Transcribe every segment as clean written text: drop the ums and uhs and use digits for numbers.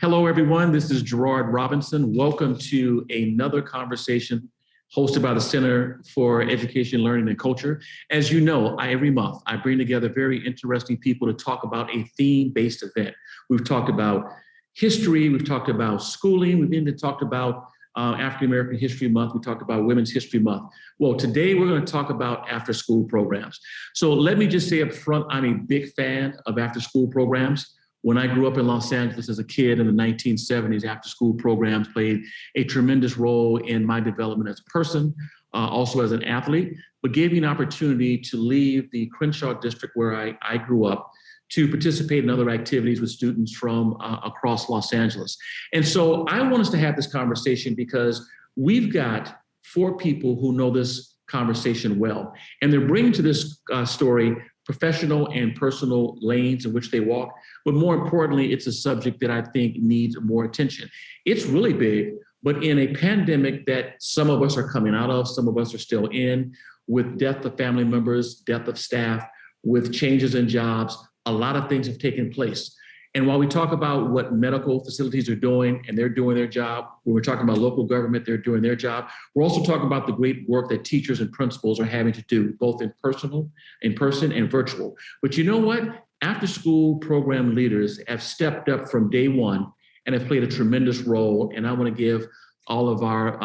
Hello, everyone. This is Gerard Robinson. Welcome to another conversation hosted by the Center for Education, Learning, and Culture. As you know, every month I bring together very interesting people to talk about a theme-based event. We've talked about history, we've talked about schooling, we've even talked about African American History Month, we talked about Women's History Month. Well, today we're going to talk about after-school programs. So let me just say up front, I'm a big fan of after-school programs. When I grew up in Los Angeles as a kid in the 1970s, after-school programs played a tremendous role in my development as a person, also as an athlete, but gave me an opportunity to leave the Crenshaw district where I grew up to participate in other activities with students from across Los Angeles. And so I want us to have this conversation because we've got 4 people who know this conversation well, and they're bringing to this story professional and personal lanes in which they walk. But more importantly, it's a subject that I think needs more attention. It's really big, but in a pandemic that some of us are coming out of, some of us are still in, with death of family members, death of staff, with changes in jobs, a lot of things have taken place. And while we talk about what medical facilities are doing, and they're doing their job, when we're talking about local government, they're doing their job, we're also talking about the great work that teachers and principals are having to do, both in person and virtual. But you know what? After-school program leaders have stepped up from day one and have played a tremendous role. And I want to give all of our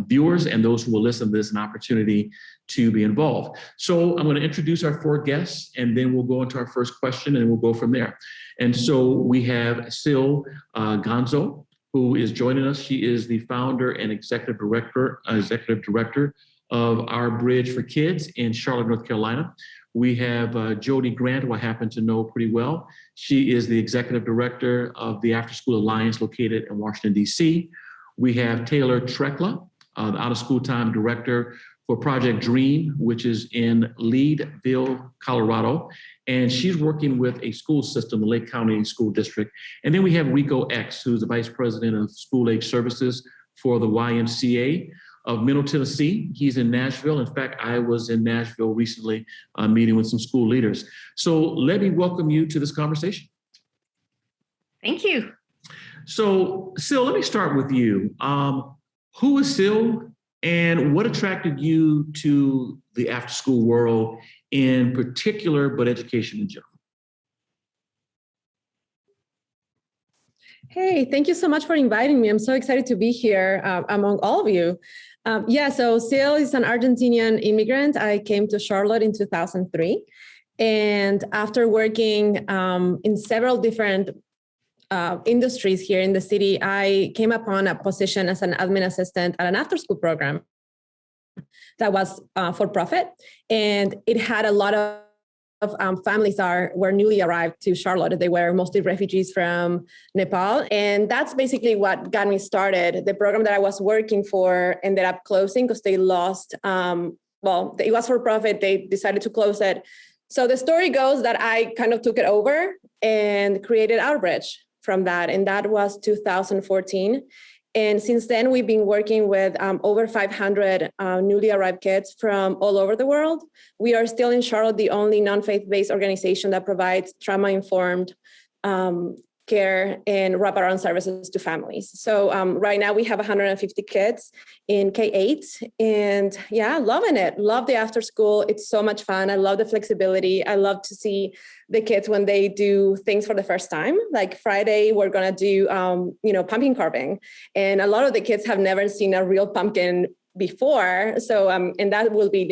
viewers and those who will listen to this an opportunity to be involved. So I'm going to introduce our 4 guests, and then we'll go into our first question, and we'll go from there. And so we have Sil Gonzo, who is joining us. She is the founder and executive director of Our Bridge for Kids in Charlotte, North Carolina. We have Jody Grant, who I happen to know pretty well. She is the executive director of the Afterschool Alliance located in Washington, D.C. We have Taylor Trekla, the out-of-school time director for Project Dream, which is in Leadville, Colorado. And she's working with a school system, the Lake County School District. And then we have Rico X, who's the vice president of school age services for the YMCA of Middle Tennessee. He's in Nashville. In fact, I was in Nashville recently meeting with some school leaders. So let me welcome you to this conversation. Thank you. So Sil, let me start with you. Who is Sil? And what attracted you to the after-school world in particular, but education in general? Hey, thank you so much for inviting me. I'm so excited to be here among all of you. So Sil is an Argentinian immigrant. I came to Charlotte in 2003. And after working in several different industries here in the city, I came upon a position as an admin assistant at an after-school program that was for profit, and it had a lot of families were newly arrived to Charlotte. They were mostly refugees from Nepal, and that's basically what got me started. The program that I was working for ended up closing because they lost. It was for profit. They decided to close it. So the story goes that I kind of took it over and created Our Bridge from that, and that was 2014. And since then, we've been working with over 500 newly arrived kids from all over the world. We are still in Charlotte, the only non-faith-based organization that provides trauma-informed care and wraparound services to families. So right now we have 150 kids in K-8, and yeah, loving it. Love the after school. It's so much fun. I love the flexibility. I love to see the kids when they do things for the first time. Like Friday, we're gonna do pumpkin carving, and a lot of the kids have never seen a real pumpkin before. So and that will be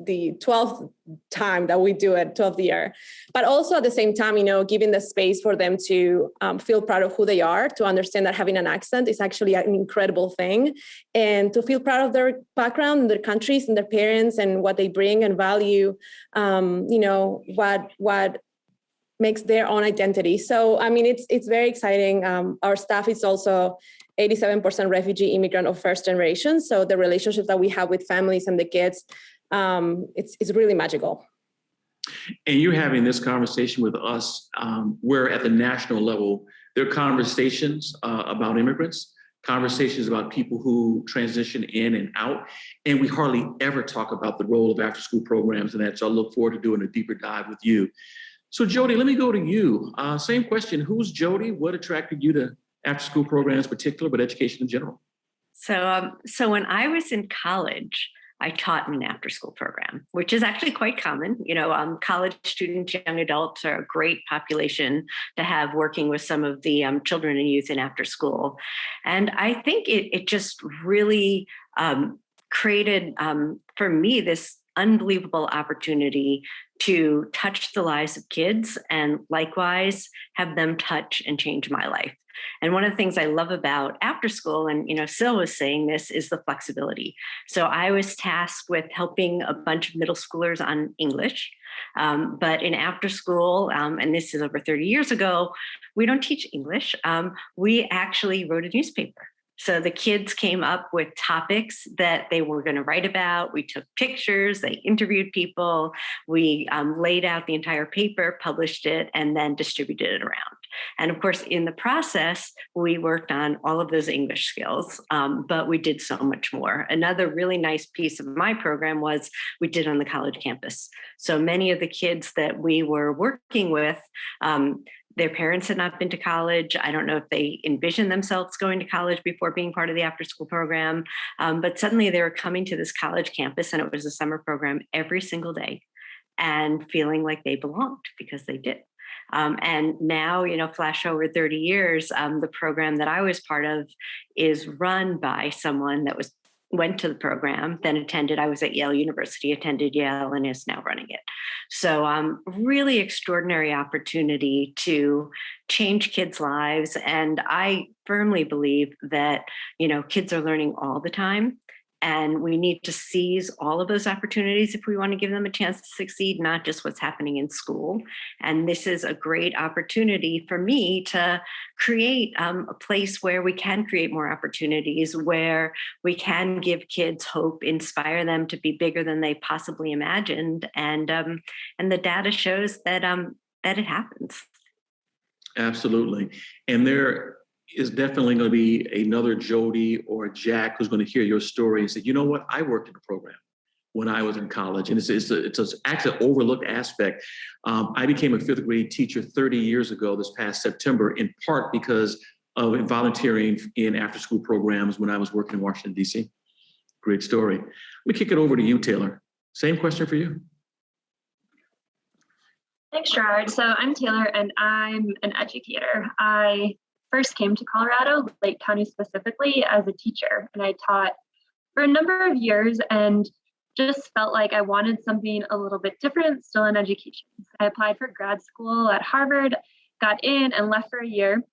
the 12th time that we do it, 12th year. But also at the same time, giving the space for them to feel proud of who they are, to understand that having an accent is actually an incredible thing, and to feel proud of their background, and their countries, and their parents, and what they bring and value, what makes their own identity. So, it's very exciting. Our staff is also 87% refugee immigrant of first generation. So the relationships that we have with families and the kids, it's really magical. And you're having this conversation with us, where at the national level, there are conversations about immigrants, conversations about people who transition in and out, and we hardly ever talk about the role of after-school programs and that. So I look forward to doing a deeper dive with you. So Jody, let me go to you. Same question. Who's Jody? What attracted you to after school programs in particular, but education in general? So when I was in college, I taught in an after-school program, which is actually quite common. College students, young adults are a great population to have working with some of the children and youth in after school. And I think it just really created for me this unbelievable opportunity to touch the lives of kids and likewise have them touch and change my life. And one of the things I love about after school, and Sil was saying this, is the flexibility. So I was tasked with helping a bunch of middle schoolers on English, but in after school, and this is over 30 years ago, we don't teach English. We actually wrote a newspaper. So the kids came up with topics that they were going to write about. We took pictures, they interviewed people, we laid out the entire paper, published it, and then distributed it around. And of course, in the process, we worked on all of those English skills, but we did so much more. Another really nice piece of my program was we did on the college campus. So many of the kids that we were working with, their parents had not been to college. I don't know if they envisioned themselves going to college before being part of the after school program, but suddenly they were coming to this college campus, and it was a summer program every single day and feeling like they belonged because they did. And now, flash over 30 years, the program that I was part of is run by someone that went to the program, then attended. I was at Yale University, attended Yale, and is now running it. So really extraordinary opportunity to change kids' lives. And I firmly believe that, kids are learning all the time. And we need to seize all of those opportunities if we want to give them a chance to succeed, not just what's happening in school. And this is a great opportunity for me to create a place where we can create more opportunities, where we can give kids hope, inspire them to be bigger than they possibly imagined. And the data shows that it happens. Absolutely. And there is definitely going to be another Jody or Jack who's going to hear your story and say, you know what, I worked in a program when I was in college. And it's actually an overlooked aspect. I became a fifth grade teacher 30 years ago this past September, in part because of volunteering in after school programs when I was working in Washington, D.C. Great story. Let me kick it over to you, Taylor. Same question for you. Thanks, Gerard. So I'm Taylor, and I'm an educator. I first came to Colorado, Lake County specifically, as a teacher, and I taught for a number of years and just felt like I wanted something a little bit different still in education. I applied for grad school at Harvard, got in and left for a year.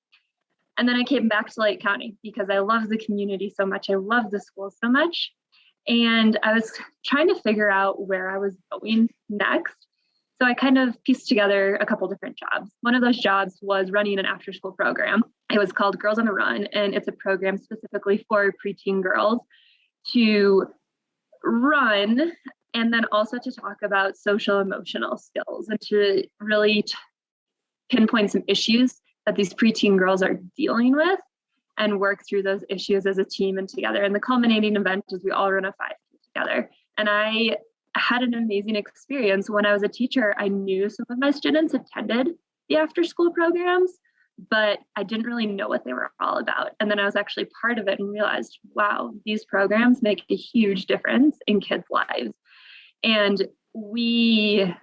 And then I came back to Lake County because I love the community so much. I love the school so much. And I was trying to figure out where I was going next. So I kind of pieced together a couple different jobs. One of those jobs was running an after-school program. It was called Girls on the Run, and it's a program specifically for preteen girls to run and then also to talk about social emotional skills and to really pinpoint some issues that these preteen girls are dealing with and work through those issues as a team and together. And the culminating event is we all run a 5K together. And I had an amazing experience. When I was a teacher, I knew some of my students attended the after school programs, but I didn't really know what they were all about. And then I was actually part of it and realized, wow, these programs make a huge difference in kids' lives. And they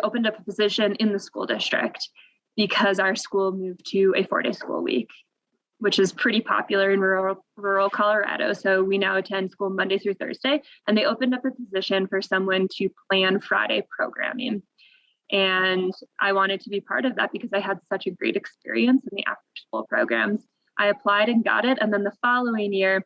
opened up a position in the school district because our school moved to a 4-day school week, which is pretty popular in rural Colorado. So we now attend school Monday through Thursday, and they opened up a position for someone to plan Friday programming. And I wanted to be part of that because I had such a great experience in the after school programs. I applied and got it. And then the following year,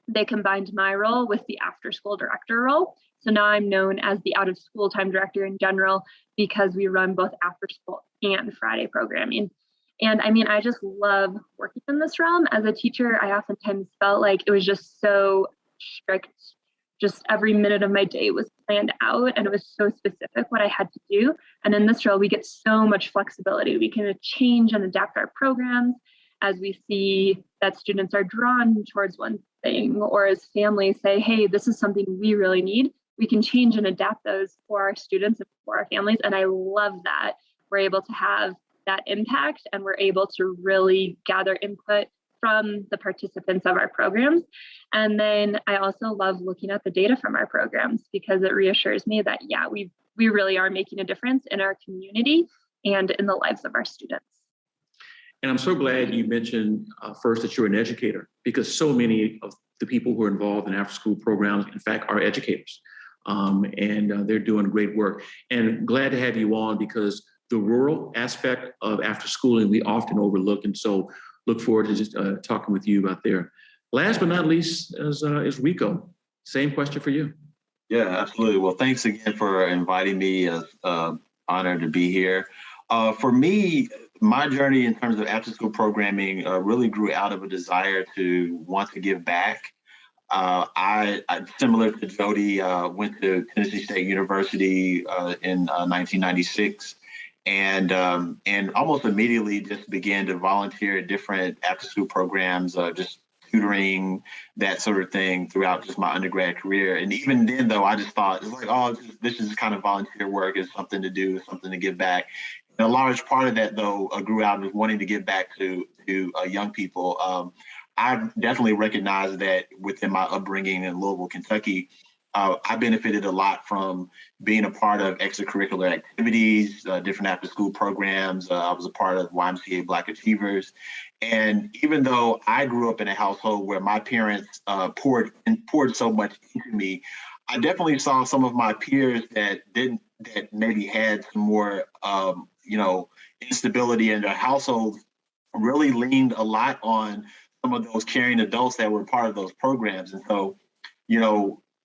they combined my role with the after school director role. So now I'm known as the out of school time director in general because we run both after school and Friday programming. And I mean, I just love working in this realm. As a teacher, I oftentimes felt like it was just so strict. Just every minute of my day was planned out and it was so specific what I had to do. And in this role, we get so much flexibility. We can change and adapt our programs as we see that students are drawn towards one thing, or as families say, hey, this is something we really need. we can change and adapt those for our students and for our families. And I love that we're able to have that impact, and we're able to really gather input from the participants of our programs. And then I also love looking at the data from our programs, because it reassures me that, yeah, we really are making a difference in our community and in the lives of our students. And I'm so glad you mentioned first that you're an educator, because so many of the people who are involved in after-school programs, in fact, are educators. And they're doing great work. And glad to have you on, because the rural aspect of after-schooling we often overlook. And so look forward to just talking with you about there. Last but not least is Rico. Same question for you. Yeah, absolutely. Well, thanks again for inviting me. Honored to be here. For me, my journey in terms of after-school programming really grew out of a desire to want to give back. I similar to Jody, went to Tennessee State University in 1996, and almost immediately just began to volunteer at different after-school programs, just tutoring, that sort of thing throughout just my undergrad career. And even then, though, I just thought, it's like, oh, this is kind of volunteer work, is something to do, something to give back. And a large part of that, though, grew out of wanting to give back to young people. I definitely recognize that within my upbringing in Louisville, Kentucky, I benefited a lot from being a part of extracurricular activities, different after-school programs. I was a part of YMCA Black Achievers. And even though I grew up in a household where my parents poured so much into me, I definitely saw some of my peers that maybe had some more, instability in their households, really leaned a lot on some of those caring adults that were part of those programs. And so,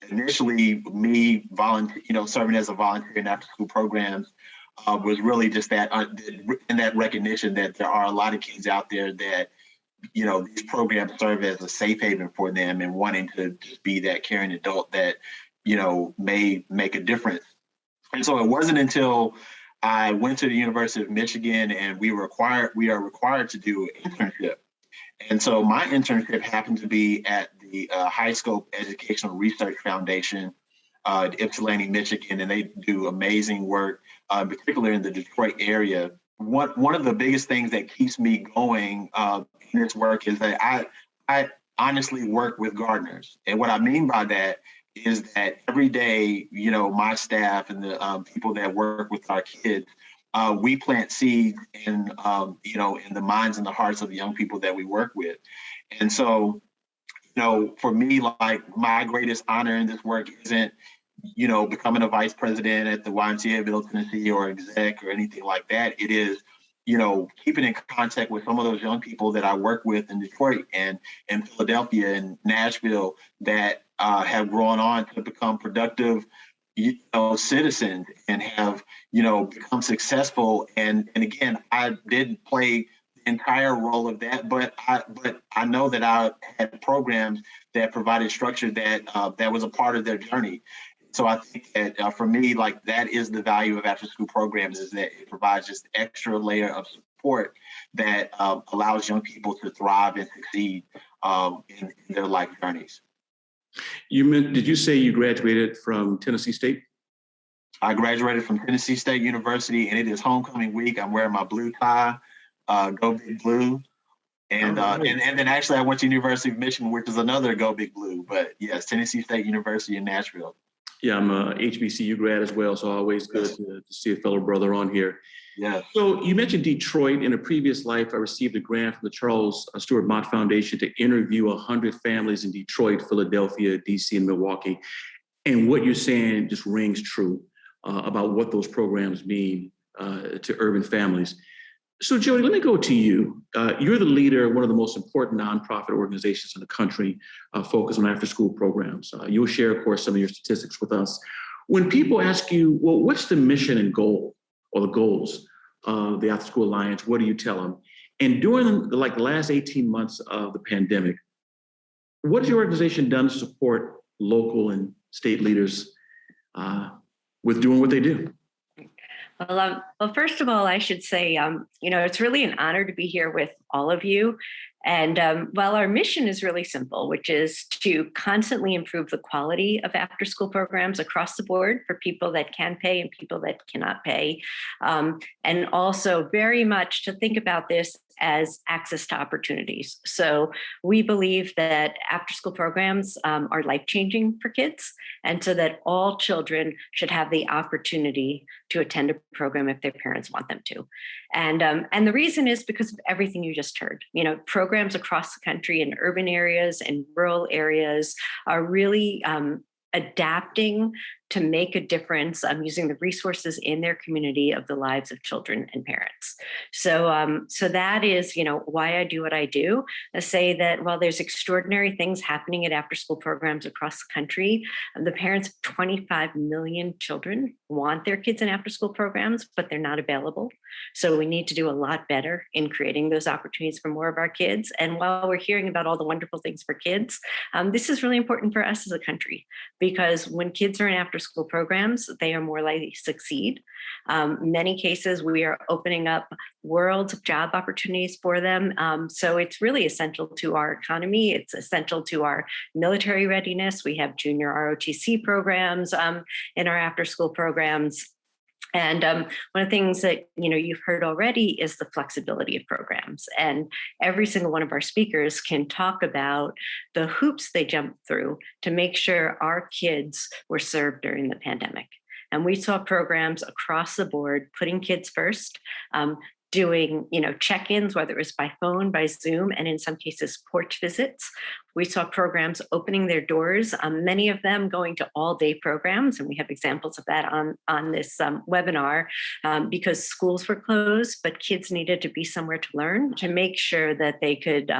initially me serving as a volunteer in after school programs was really just that, in that recognition that there are a lot of kids out there that, these programs serve as a safe haven for them, and wanting to just be that caring adult that, may make a difference. And so it wasn't until I went to the University of Michigan and we are required to do an internship. And so my internship happened to be at the High Scope Educational Research Foundation, Ypsilanti, Michigan, and they do amazing work, particularly in the Detroit area. One of the biggest things that keeps me going in this work is that I honestly work with gardeners. And what I mean by that is that every day, my staff and the people that work with our kids, we plant seeds in the minds and the hearts of the young people that we work with. And so, for me, like, my greatest honor in this work isn't, becoming a vice president at the YMCA of Middle Tennessee or exec or anything like that. It is, keeping in contact with some of those young people that I work with in Detroit and in Philadelphia and Nashville that have grown on to become productive citizens and have, become successful. And again, I didn't play the entire role of that, but I know that I had programs that provided structure that was a part of their journey. So I think that for me, like, that is the value of after school programs, is that it provides just extra layer of support that allows young people to thrive and succeed in their life journeys. Did you say you graduated from Tennessee State? I graduated from Tennessee State University, and it is homecoming week. I'm wearing my blue tie, Go Big Blue. And then actually I went to University of Michigan, which is another Go Big Blue. But yes, Tennessee State University in Nashville. Yeah, I'm a HBCU grad as well, so always good to see a fellow brother on here. Yeah. So you mentioned Detroit. In a previous life, I received a grant from the Charles Stewart Mott Foundation to interview 100 families in Detroit, Philadelphia, DC, and Milwaukee. And what you're saying just rings true about what those programs mean to urban families. So, Jody, let me go to you. You're the leader of one of the most important nonprofit organizations in the country focused on after-school programs. You'll share, of course, some of your statistics with us. When people ask you, well, what's the mission and goal or the goals of the Afterschool Alliance, what do you tell them? And during the last 18 months of the pandemic, what has your organization done to support local and state leaders with doing what they do? Well, first of all, I should say, it's really an honor to be here with all of you, And while our mission is really simple, which is to constantly improve the quality of after school programs across the board for people that can pay and people that cannot pay, and also very much to think about this as access to opportunities. So we believe that after school programs are life-changing for kids, and so that all children should have the opportunity to attend a program if their parents want them to. And the reason is because of everything you just heard. You know, programs across the country in urban areas and rural areas are really adapting to make a difference using the resources in their community of the lives of children and parents. So that is, you know, why I do what I do. I say that while there's extraordinary things happening at after school programs across the country, the parents of 25 million children want their kids in after school programs, but they're not available. So we need to do a lot better in creating those opportunities for more of our kids. And while we're hearing about all the wonderful things for kids, this is really important for us as a country, because when kids are in after school programs, they are more likely to succeed. Many cases, we are opening up worlds of job opportunities for them. So it's really essential to our economy. It's essential to our military readiness. We have junior ROTC programs in our after school programs. And one of the things that you've heard already is the flexibility of programs. And every single one of our speakers can talk about the hoops they jumped through to make sure our kids were served during the pandemic. And we saw programs across the board putting kids first, doing check-ins, whether it was by phone, by Zoom, and in some cases porch visits. We saw programs opening their doors, many of them going to all-day programs, and we have examples of that on this webinar, because schools were closed, but kids needed to be somewhere to learn, to make sure that they could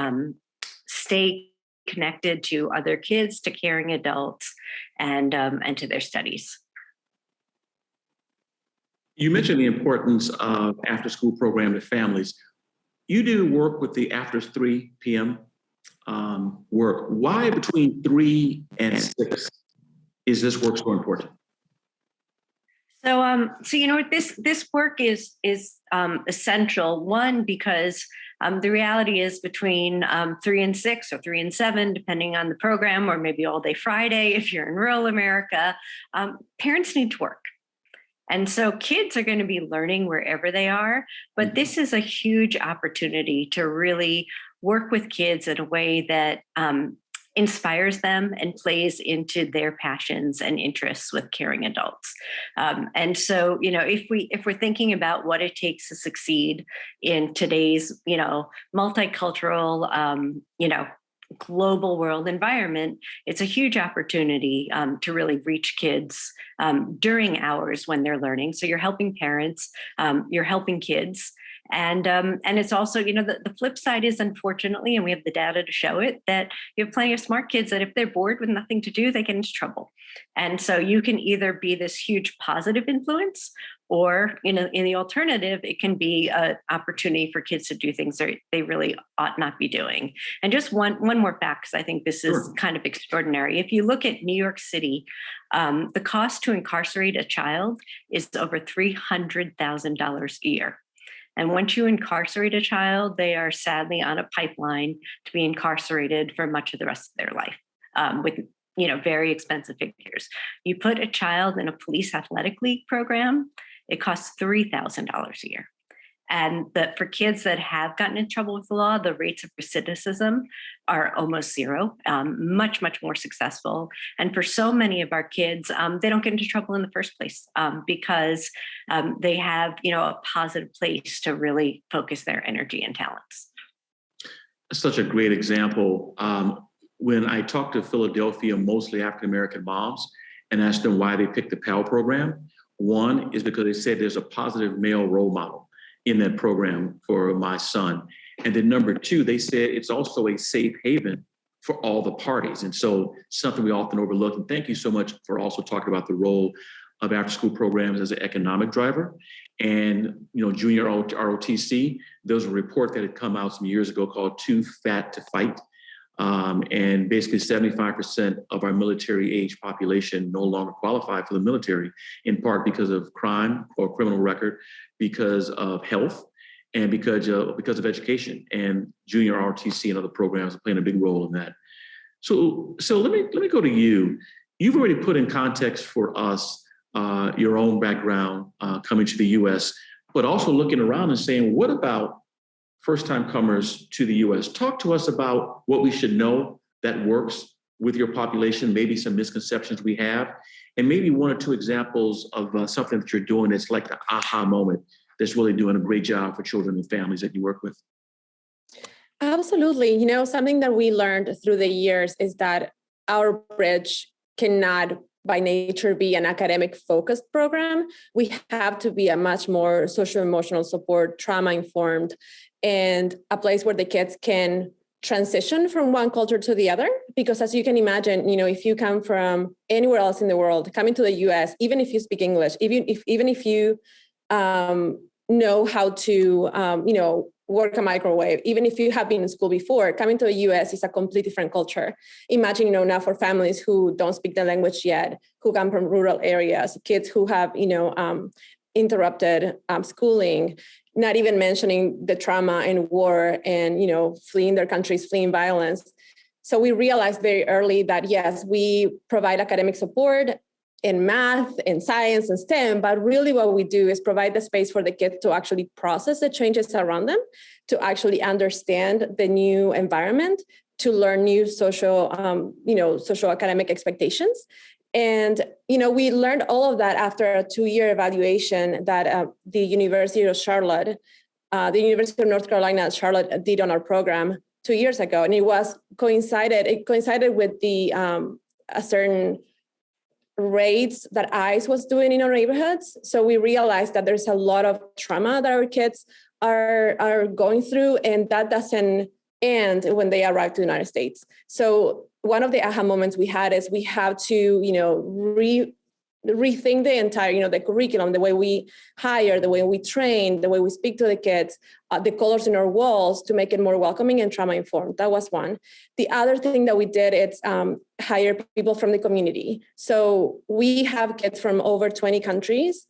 stay connected to other kids, to caring adults, and to their studies. You mentioned the importance of after-school program to families. You do work with the after 3 p.m. Work. Why between 3 and 6 is this work so important? So this work is essential. One, because the reality is between 3 and 6 or 3 and 7, depending on the program, or maybe all day Friday if you're in rural America, parents need to work. And so kids are going to be learning wherever they are, but this is a huge opportunity to really work with kids in a way that inspires them and plays into their passions and interests with caring adults. And so, if we're thinking about what it takes to succeed in today's, multicultural, global world environment, it's a huge opportunity to really reach kids during hours when they're learning. So you're helping parents, you're helping kids. And it's also, the flip side is, unfortunately, and we have the data to show it, that you have plenty of smart kids that if they're bored with nothing to do, they get into trouble. And so you can either be this huge positive influence, or in the alternative, it can be an opportunity for kids to do things that they really ought not be doing. And just one more fact, because I think this is kind of extraordinary. If you look at New York City, the cost to incarcerate a child is over $300,000 a year. And once you incarcerate a child, they are sadly on a pipeline to be incarcerated for much of the rest of their life, with very expensive figures. You put a child in a police athletic league program, it costs $3,000 a year. And for kids that have gotten in trouble with the law, the rates of recidivism are almost zero, much, much more successful. And for so many of our kids, they don't get into trouble in the first place because they have, a positive place to really focus their energy and talents. Such a great example. When I talk to Philadelphia, mostly African-American moms, and ask them why they picked the Pell program, one is because they said there's a positive male role model in that program for my son. And then number two, they said it's also a safe haven for all the parties. And so something we often overlook. And thank you so much for also talking about the role of after-school programs as an economic driver. And, junior ROTC, there was a report that had come out some years ago called Too Fat to Fight. And basically 75% of our military age population no longer qualify for the military, in part because of crime or criminal record, because of health, and because of education, and junior ROTC and other programs are playing a big role in that. So let me go to you. You've already put in context for us your own background coming to the U.S., but also looking around and saying, what about first-time comers to the U.S.? Talk to us about what we should know that works with your population, maybe some misconceptions we have, and maybe one or two examples of something that you're doing that's like the aha moment that's really doing a great job for children and families that you work with. Absolutely. Something that we learned through the years is that our bridge cannot by nature be an academic focused program. We have to be a much more social emotional support, trauma informed, and a place where the kids can transition from one culture to the other. Because as you can imagine, if you come from anywhere else in the world, coming to the US, even if you speak English, even if you know how to, work a microwave, even if you have been in school before, coming to the US is a completely different culture. Imagine, now for families who don't speak the language yet, who come from rural areas, kids who have, interrupted schooling, not even mentioning the trauma and war and, fleeing their countries, fleeing violence. So we realized very early that, yes, we provide academic support in math, in science, and STEM, but really what we do is provide the space for the kids to actually process the changes around them, to actually understand the new environment, to learn new social academic expectations. And, we learned all of that after a 2-year evaluation that the University of Charlotte, the University of North Carolina at Charlotte did on our program 2 years ago. And it coincided with the a certain raids that ICE was doing in our neighborhoods. So we realized that there's a lot of trauma that our kids are going through, and that doesn't end when they arrive to the United States. So one of the aha moments we had is we have to, rethink the entire, the curriculum, the way we hire, the way we train, the way we speak to the kids, the colors in our walls to make it more welcoming and trauma informed. That was one. The other thing that we did is hire people from the community. So we have kids from over 20 countries.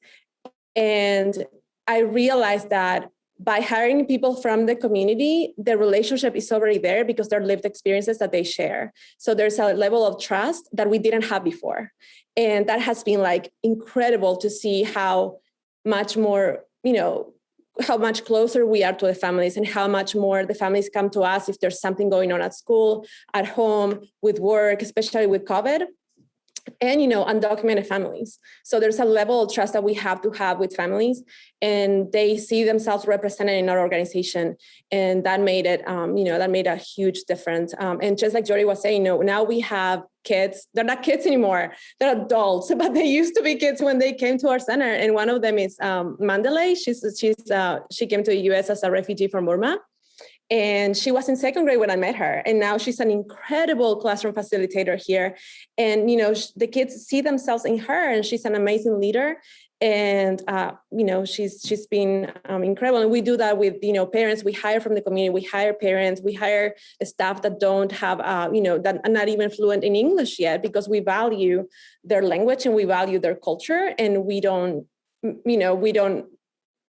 And I realized that by hiring people from the community, the relationship is already there because they're lived experiences that they share. So there's a level of trust that we didn't have before. And that has been incredible to see how much more, how much closer we are to the families and how much more the families come to us if there's something going on at school, at home, with work, especially with COVID. And, undocumented families. So there's a level of trust that we have to have with families, and they see themselves represented in our organization. And that made it, that made a huge difference. And just like Jody was saying, now we have kids. They're not kids anymore. They're adults, but they used to be kids when they came to our center. And one of them is Mandalay. She came to the U.S. as a refugee from Burma. And she was in second grade when I met her. And now she's an incredible classroom facilitator here. And, the kids see themselves in her, and she's an amazing leader. And, she's been incredible. And we do that with, parents. We hire from the community. We hire parents. We hire staff that don't have, that are not even fluent in English yet, because we value their language and we value their culture. And we don't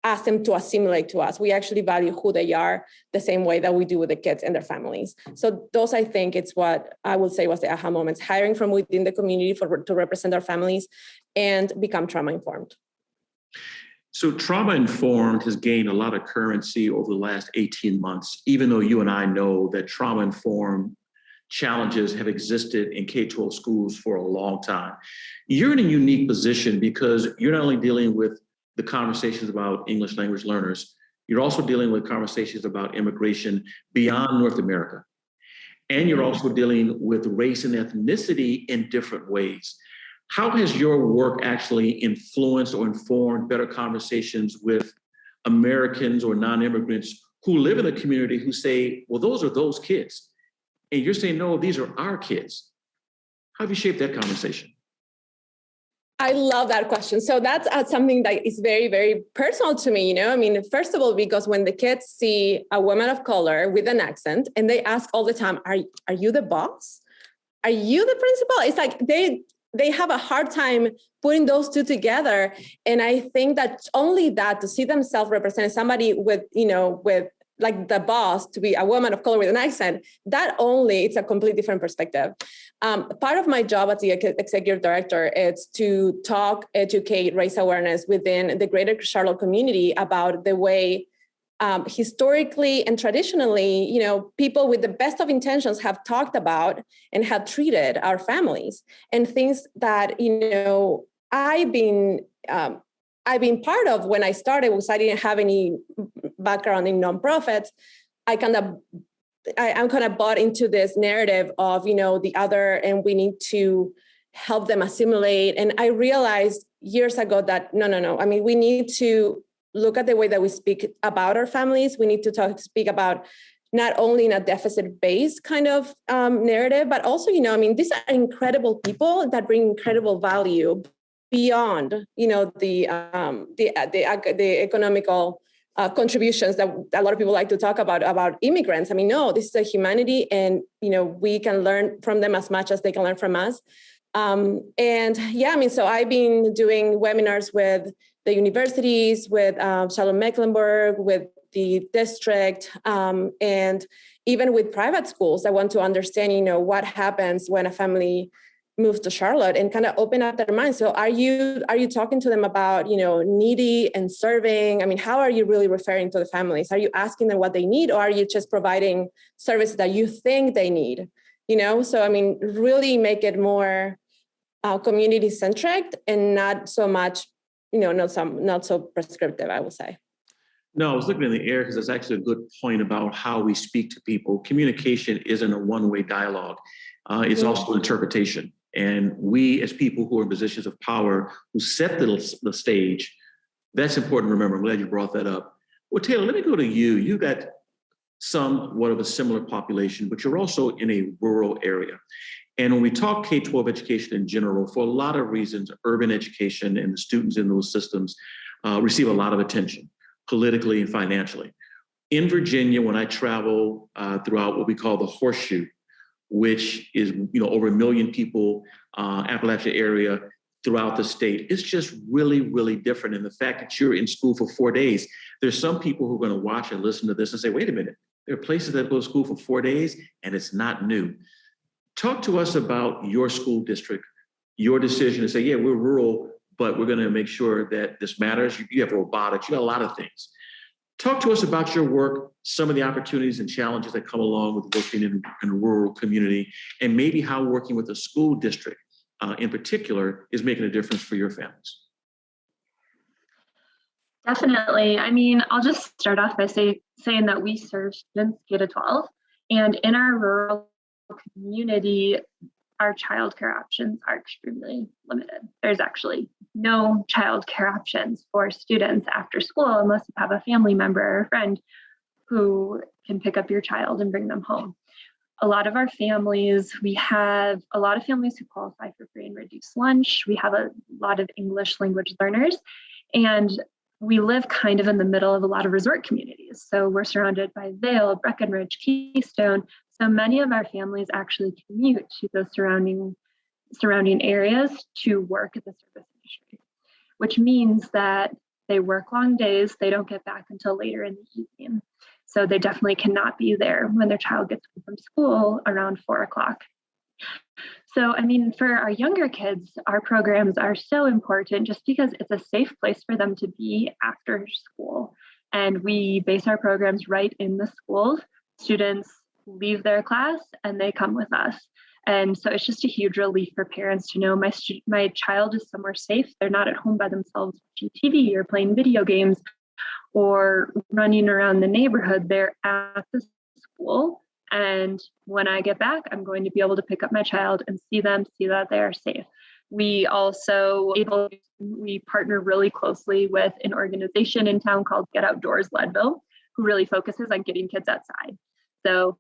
ask them to assimilate to us. We actually value who they are the same way that we do with the kids and their families. So those, I think, it's what I would say was the aha moments: hiring from within the community to represent our families and become trauma informed. So trauma informed has gained a lot of currency over the last 18 months, even though you and I know that trauma informed challenges have existed in K-12 schools for a long time. You're in a unique position because you're not only dealing with the conversations about English language learners, you're also dealing with conversations about immigration beyond North America. And you're also dealing with race and ethnicity in different ways. How has your work actually influenced or informed better conversations with Americans or non-immigrants who live in the community who say, well, those are those kids? And you're saying, no, these are our kids. How have you shaped that conversation? I love that question. So that's something that is very, very personal to me. First of all, because when the kids see a woman of color with an accent and they ask all the time, are you the boss? Are you the principal? It's like they have a hard time putting those two together. And I think that only that, to see themselves represent somebody with, with like the boss to be a woman of color with an accent, that only, it's a completely different perspective. Part of my job as the executive director is to talk, educate, raise awareness within the greater Charlotte community about the way historically and traditionally, people with the best of intentions have talked about and have treated our families, and things that, I've been part of when I started, was I didn't have any background in nonprofits. I'm kind of bought into this narrative of, the other, and we need to help them assimilate. And I realized years ago that no. I mean, we need to look at the way that we speak about our families. We need to speak about not only in a deficit-based kind of narrative, but also, these are incredible people that bring incredible value beyond, the economical contributions that a lot of people like to talk about immigrants. I mean, no, this is a humanity, and we can learn from them as much as they can learn from us. So I've been doing webinars with the universities, with Charlotte-Mecklenburg, with the district, and even with private schools. I want to understand, what happens when a family moves to Charlotte, and kind of open up their minds. So are you talking to them about, needy and serving? I mean, how are you really referring to the families? Are you asking them what they need, or are you just providing services that you think they need? So, I mean, really make it more community centric and not so much, not so prescriptive, I would say. No, I was looking in the air because that's actually a good point about how we speak to people. Communication isn't a one-way dialogue. It's also interpretation. And we, as people who are in positions of power, who set the stage, that's important to remember. I'm glad you brought that up. Well, Taylor, let me go to you. You got somewhat of a similar population, but you're also in a rural area. And when we talk K-12 education in general, for a lot of reasons, urban education and the students in those systems receive a lot of attention, politically and financially. In Virginia, when I travel throughout what we call the horseshoe, which is over 1 million people, Appalachia area throughout the state, it's just really, really different. And the fact that you're in school for 4 days, there's some people who are going to watch and listen to this and say, wait a minute, there are places that go to school for 4 days and it's not new. Talk to us about your school district, your decision to say, yeah, we're rural, but we're going to make sure that this matters. You have robotics, you got a lot of things. Talk to us about your work, some of the opportunities and challenges that come along with working in a rural community, and maybe how working with a school district in particular is making a difference for your families. Definitely. I mean, I'll just start off by saying that we serve students K-12, and in our rural community, our childcare options are extremely limited. There's actually no childcare options for students after school unless you have a family member or a friend who can pick up your child and bring them home. A lot of our families, we have a lot of families who qualify for free and reduced lunch. We have a lot of English language learners, and we live kind of in the middle of a lot of resort communities. So we're surrounded by Vail, Breckenridge, Keystone. So many of our families actually commute to those surrounding areas to work at the service industry, which means that they work long days. They don't get back until later in the evening. So they definitely cannot be there when their child gets home from school around 4 o'clock. So, I mean, for our younger kids, our programs are so important just because it's a safe place for them to be after school. And we base our programs right in the schools. Students leave their class and they come with us. And so it's just a huge relief for parents to know my child is somewhere safe. They're not at home by themselves watching TV or playing video games or running around the neighborhood. They're at the school. And when I get back, I'm going to be able to pick up my child and see that they are safe. We also we partner really closely with an organization in town called Get Outdoors Leadville, who really focuses on getting kids outside. So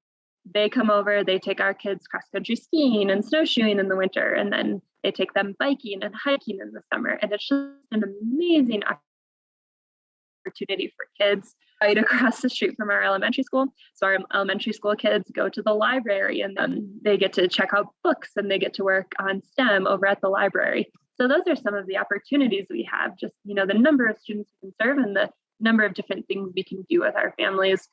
they come over, they take our kids cross-country skiing and snowshoeing in the winter, and then they take them biking and hiking in the summer. And it's just an amazing opportunity for kids right across the street from our elementary school. So our elementary school kids go to the library and then they get to check out books and they get to work on STEM over at the library. So those are some of the opportunities we have, just, the number of students we can serve and the number of different things we can do with our families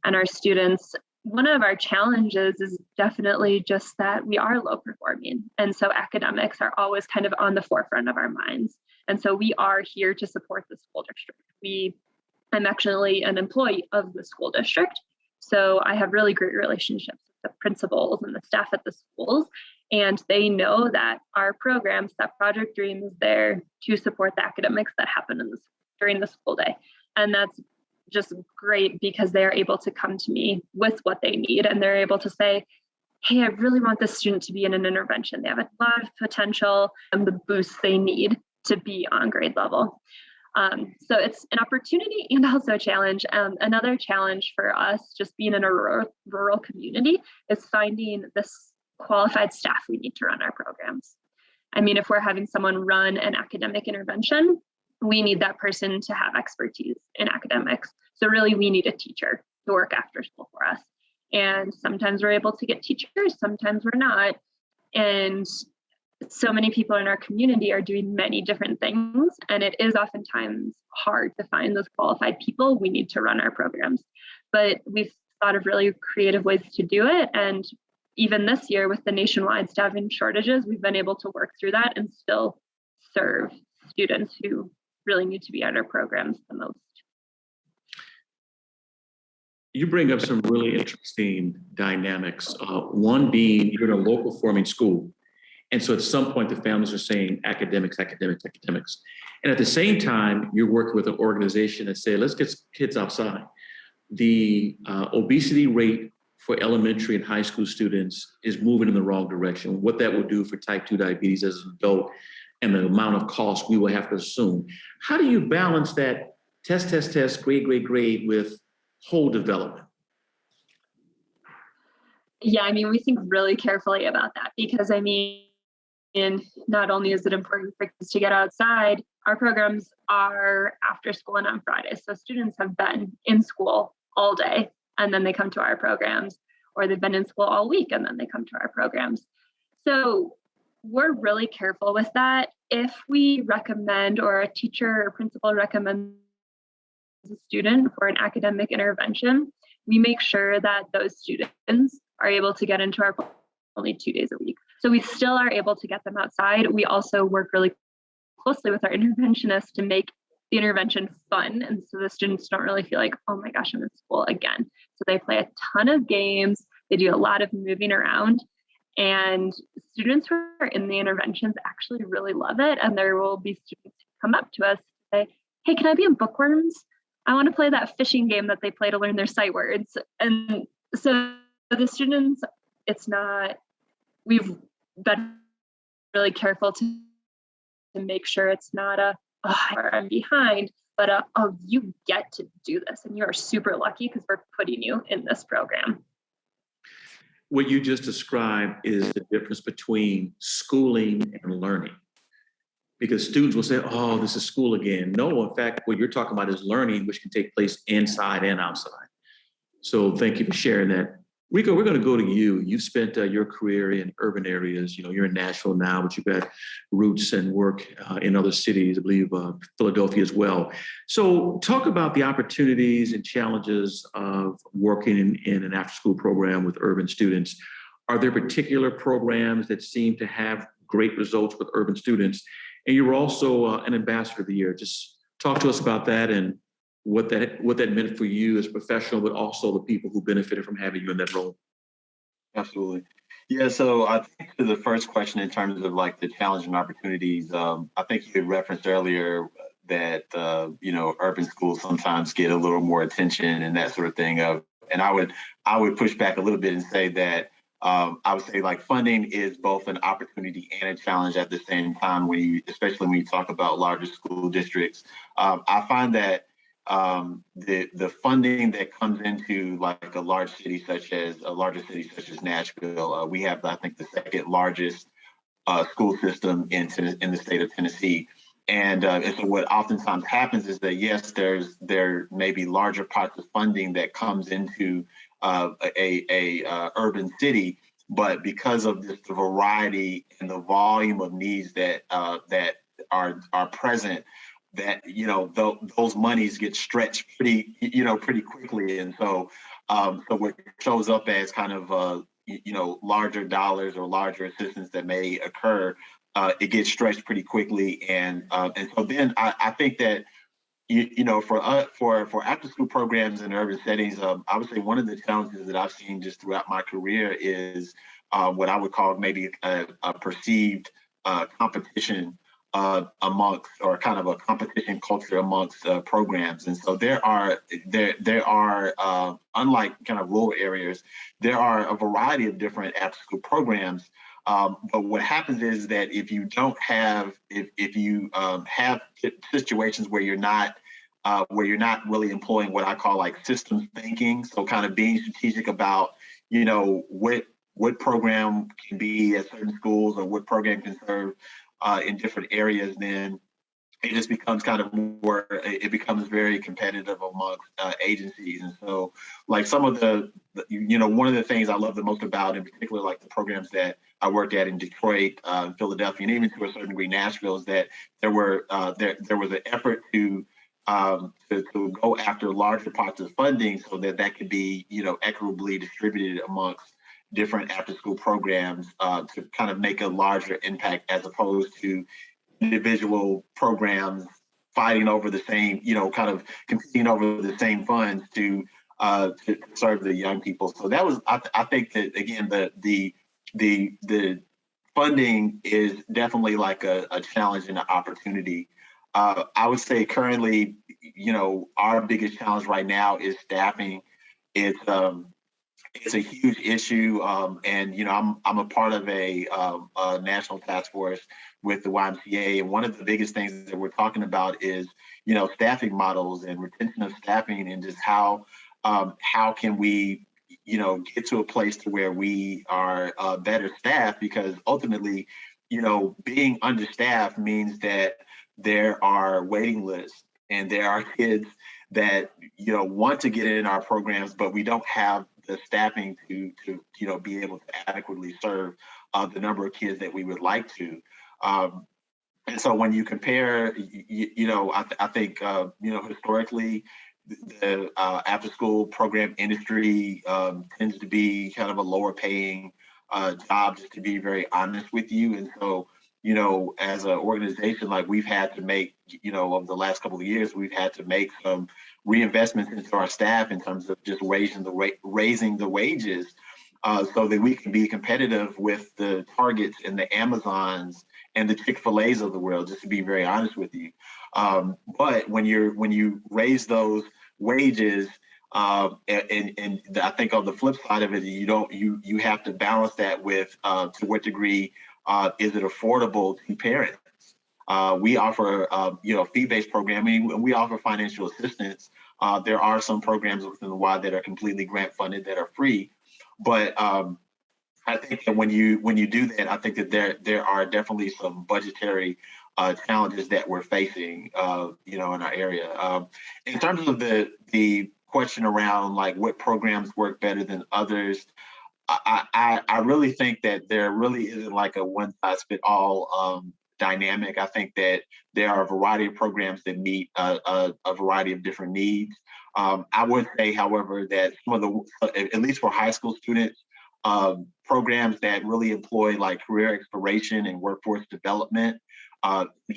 and our students. One of our challenges is definitely just that we are low performing. And so academics are always kind of on the forefront of our minds. And so we are here to support the school district. I'm actually an employee of the school district. So I have really great relationships with the principals and the staff at the schools. And they know that our programs, that Project Dream, is there to support the academics that happen during the school day. And that's just great because they are able to come to me with what they need, and they're able to say, hey, I really want this student to be in an intervention. They have a lot of potential and the boost they need to be on grade level. So it's an opportunity and also a challenge. Another challenge for us, just being in a rural community, is finding this qualified staff we need to run our programs. I mean, if we're having someone run an academic intervention, we need that person to have expertise in academics. So really, we need a teacher to work after school for us. And sometimes we're able to get teachers, sometimes we're not. And so many people in our community are doing many different things, and it is oftentimes hard to find those qualified people we need to run our programs. But we've thought of really creative ways to do it. And even this year, with the nationwide staffing shortages, we've been able to work through that and still serve students who really need to be on our programs the most. You bring up some really interesting dynamics. One being you're in a local forming school. And so at some point, the families are saying academics, academics, academics. And at the same time, you're working with an organization that say, let's get kids outside. The obesity rate for elementary and high school students is moving in the wrong direction. What that will do for type 2 diabetes as an adult and the amount of cost we will have to assume. How do you balance that test, grade with whole development? Yeah, I mean, we think really carefully about that because, I mean, and not only is it important for kids to get outside, our programs are after school and on Fridays. So students have been in school all day and then they come to our programs, or they've been in school all week and then they come to our programs. So we're really careful with that. If we recommend, or a teacher or principal recommends a student for an academic intervention, we make sure that those students are able to get into our only 2 days a week. So we still are able to get them outside. We also work really closely with our interventionists to make the intervention fun. And so the students don't really feel like, oh my gosh, I'm in school again. So they play a ton of games. They do a lot of moving around. And students who are in the interventions actually really love it. And there will be students who come up to us and say, hey, can I be in Bookworms? I want to play that fishing game that they play to learn their sight words. And so the students, we've been really careful to make sure it's not I'm behind, but you get to do this and you are super lucky because we're putting you in this program. What you just described is the difference between schooling and learning. Because students will say, oh, this is school again. No, in fact, what you're talking about is learning, which can take place inside and outside. So thank you for sharing that. Rico, we're going to go to you. You've spent your career in urban areas. You're in Nashville now, but you've got roots and work in other cities, I believe Philadelphia as well. So talk about the opportunities and challenges of working in an after-school program with urban students. Are there particular programs that seem to have great results with urban students? And you were also an ambassador of the year. Just talk to us about that and what that meant for you as a professional, but also the people who benefited from having you in that role. Absolutely. Yeah, so I think to the first question in terms of like the challenge and opportunities, I think you had referenced earlier that, urban schools sometimes get a little more attention and that sort of thing. And I would push back a little bit and say that I would say like funding is both an opportunity and a challenge at the same time, especially when you talk about larger school districts. I find that the funding that comes into like a larger city such as Nashville, we have, I think, the second largest school system in the state of Tennessee. And so what oftentimes happens is that, yes, there may be larger pots of funding that comes into a urban city, but because of this variety and the volume of needs that that are present, that those monies get stretched pretty quickly. And so so what shows up as kind of larger dollars or larger assistance that may occur, it gets stretched pretty quickly. And so then I think that for after school programs in urban settings, I would say one of the challenges that I've seen just throughout my career is what I would call maybe a perceived competition amongst, or kind of a competition culture amongst programs. And so there are unlike kind of rural areas, there are a variety of different after school programs. But what happens is that if you don't have, if you have situations where you're not really employing what I call like systems thinking, so kind of being strategic about, what program can be at certain schools or what program can serve in different areas, then it just becomes it becomes very competitive amongst agencies. And so like some of one of the things I love the most about, in particular, like the programs that I worked at in Detroit, Philadelphia, and even to a certain degree Nashville, is that there was an effort to go after larger pots of funding so that could be, equitably distributed amongst different after school programs to kind of make a larger impact, as opposed to individual programs fighting over the same, kind of competing over the same funds to serve the young people. So that was, I think that, again, the funding is definitely like a challenge and an opportunity. I would say currently, our biggest challenge right now is staffing. It's a huge issue, and I'm a part of a national task force with the YMCA, and one of the biggest things that we're talking about is staffing models and retention of staffing, and just how can we get to a place to where we are better staffed, because ultimately being understaffed means that there are waiting lists and there are kids that want to get in our programs, but we don't have the staffing to be able to adequately serve the number of kids that we would like to. And so when you compare, I think historically the after school program industry tends to be kind of a lower paying job, just to be very honest with you. And so as an organization, like, we've had to make, over the last couple of years, we've had to make some reinvestments into our staff in terms of just raising the wages so that we can be competitive with the Targets and the Amazons and the Chick-fil-A's of the world, just to be very honest with you. But when you raise those wages, and I think on the flip side of it, you have to balance that with to what degree is it affordable to parents? We offer, fee-based programming, and we offer financial assistance. There are some programs within the Y that are completely grant funded that are free, but I think that when you do that, I think that there are definitely some budgetary challenges that we're facing, in our area. In terms of the question around like what programs work better than others, I really think that there really isn't like a one size fit all dynamic. I think that there are a variety of programs that meet a variety of different needs. I would say, however, that some of the, at least for high school students, programs that really employ like career exploration and workforce development,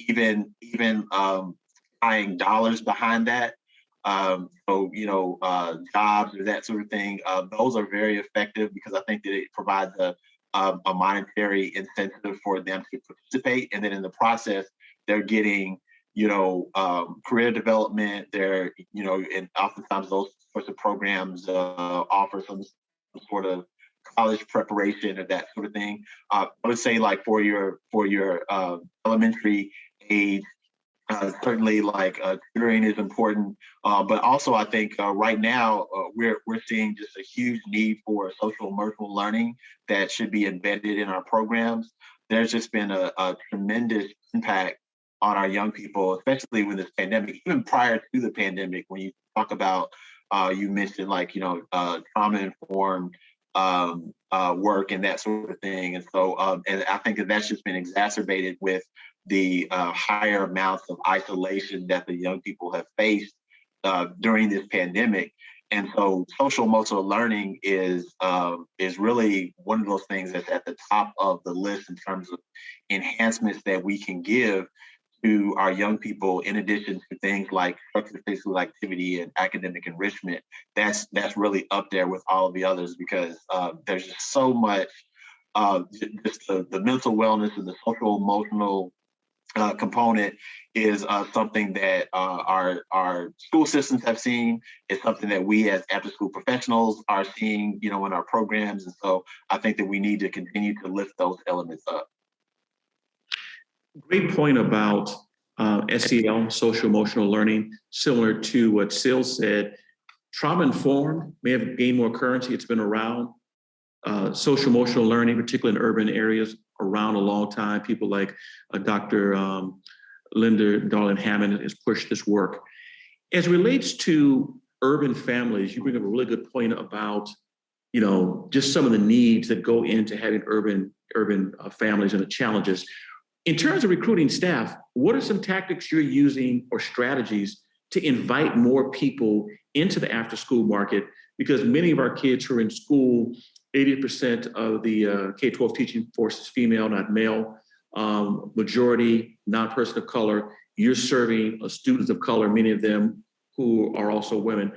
even tying dollars behind that. Jobs or that sort of thing, those are very effective, because I think that it provides a monetary incentive for them to participate. And then in the process, they're getting, career development. They're, and oftentimes those sorts of programs offer some sort of college preparation or that sort of thing. I would say like for your elementary age, certainly like tutoring is important, but also I think right now we're seeing just a huge need for social emotional learning that should be embedded in our programs. There's just been a tremendous impact our young people, especially with this pandemic, even prior to the pandemic, when you talk about, you mentioned like, trauma-informed work and that sort of thing. And so, and I think that that's just been exacerbated with the higher amounts of isolation that the young people have faced during this pandemic. And so social emotional learning is really one of those things that's at the top of the list in terms of enhancements that we can give to our young people, in addition to things like structured physical activity and academic enrichment. That's really up there with all of the others, because there's just so much, just the mental wellness and the social emotional component is something that our school systems have seen. It's something that we as after school professionals are seeing, in our programs. And so I think that we need to continue to lift those elements up. Great point about SEL, social emotional learning, similar to what Sil said. Trauma-informed may have gained more currency. It's been around. Social emotional learning, particularly in urban areas, around a long time. People like Dr. Linda Darling-Hammond has pushed this work. As it relates to urban families, you bring up a really good point about, just some of the needs that go into having urban families and the challenges. In terms of recruiting staff, what are some tactics you're using or strategies to invite more people into the after-school market? Because many of our kids who are in school, 80% of the K-12 teaching force is female, not male. Majority non-person of color. You're serving students of color, many of them who are also women.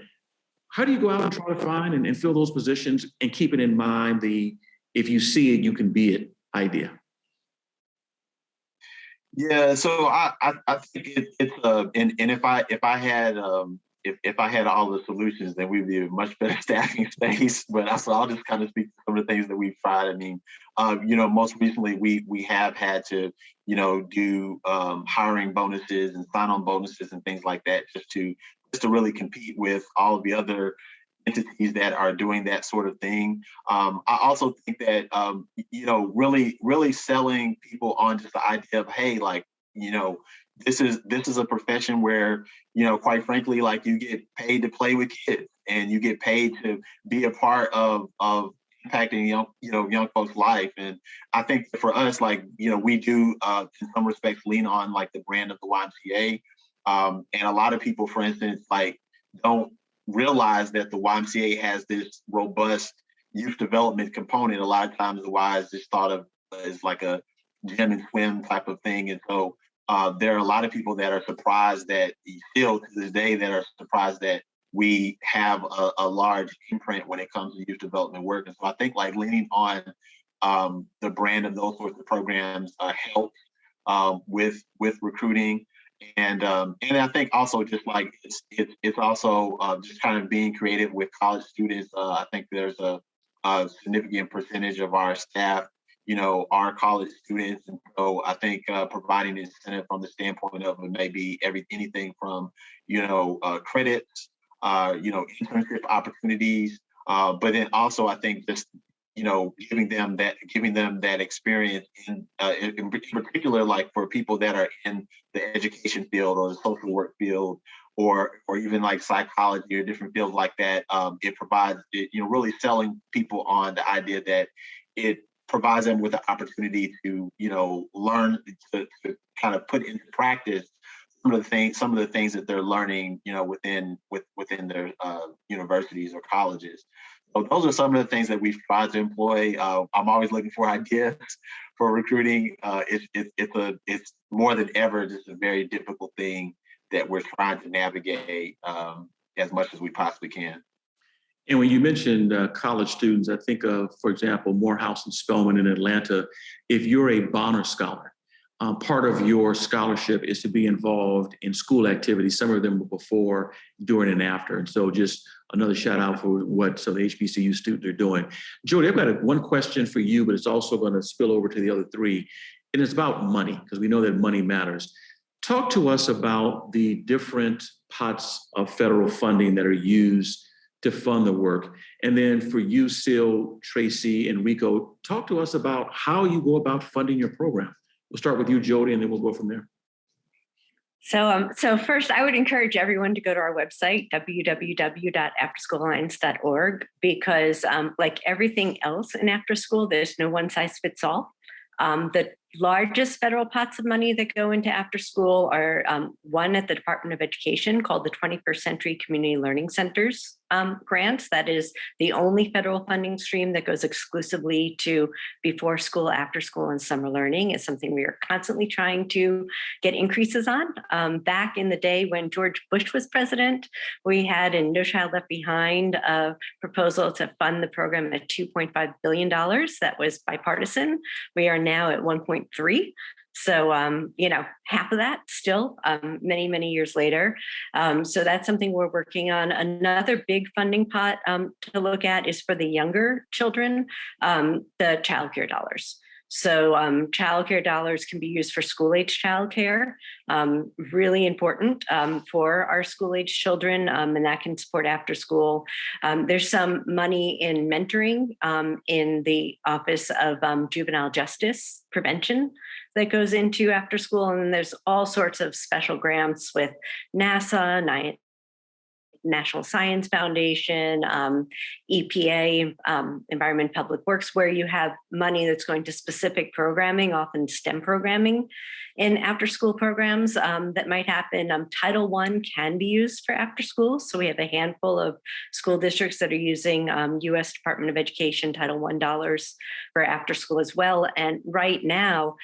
How do you go out and try to find and fill those positions, and keeping in mind the "if you see it, you can be it" idea? Yeah, so I think it's and if I had if I had all the solutions, then we'd be a much better staffing space. But I'll just kind of speak to some of the things that we've tried. I mean, most recently we have had to do hiring bonuses and sign-on bonuses and things like that, just to really compete with all of the other entities that are doing that sort of thing. I also think that really selling people on just the idea of, hey, like, this is a profession where, quite frankly, like, you get paid to play with kids, and you get paid to be a part of impacting young folks' life. And I think for us, like, we do in some respects lean on like the brand of the YMCA. And a lot of people, for instance, like, don't realize that the YMCA has this robust youth development component. A lot of times the Y is just thought of as like a gym and swim type of thing. And so there are a lot of people that are surprised that, still to this day, that are surprised that we have a large imprint when it comes to youth development work. And so I think like leaning on the brand of those sorts of programs helps with recruiting. And I think also just like it's also just kind of being creative with college students. I think there's a significant percentage of our staff, are college students, and so I think providing incentive from the standpoint of it may be anything from credits, internship opportunities, but then also I think just giving them that experience in particular, like for people that are in the education field or the social work field, or even like psychology or different fields like that. It provides really selling people on the idea that it provides them with the opportunity to learn to kind of put into practice some of the things that they're learning within their universities or colleges. So those are some of the things that we've tried to employ. I'm always looking for ideas for recruiting. It's more than ever just a very difficult thing that we're trying to navigate as much as we possibly can. And when you mentioned college students, I think of, for example, Morehouse and Spelman in Atlanta. If you're a Bonner Scholar, part of your scholarship is to be involved in school activities. Some of them were before, during, and after. And so just another shout out for what some of the HBCU students are doing. Jody, I've got one question for you, but it's also going to spill over to the other three. And it's about money, because we know that money matters. Talk to us about the different pots of federal funding that are used to fund the work. And then for you, Sil, Tracy, and Rico, talk to us about how you go about funding your program. We'll start with you, Jody, and then we'll go from there. So first, I would encourage everyone to go to our website, www.afterschoolalliance.org, because like everything else in after school, there's no one size fits all. The largest federal pots of money that go into after school are one at the Department of Education called the 21st Century Community Learning Centers grants. That is the only federal funding stream that goes exclusively to before school, after school, and summer learning. It's something we are constantly trying to get increases on. Back in the day when George Bush was president, we had in No Child Left Behind a proposal to fund the program at $2.5 billion. That was bipartisan. We are now at 1.3. So, half of that still many, many years later. So that's something we're working on. Another big funding pot to look at is for the younger children, the childcare dollars. So childcare dollars can be used for school-age childcare, really important for our school-age children, and that can support after school. There's some money in mentoring in the Office of Juvenile Justice Prevention that goes into after school, and then there's all sorts of special grants with NASA, National Science Foundation, EPA, Environment Public Works, where you have money that's going to specific programming, often STEM programming in after school programs that might happen. Title I can be used for after school. So we have a handful of school districts that are using US Department of Education Title I dollars for after school as well. And right now,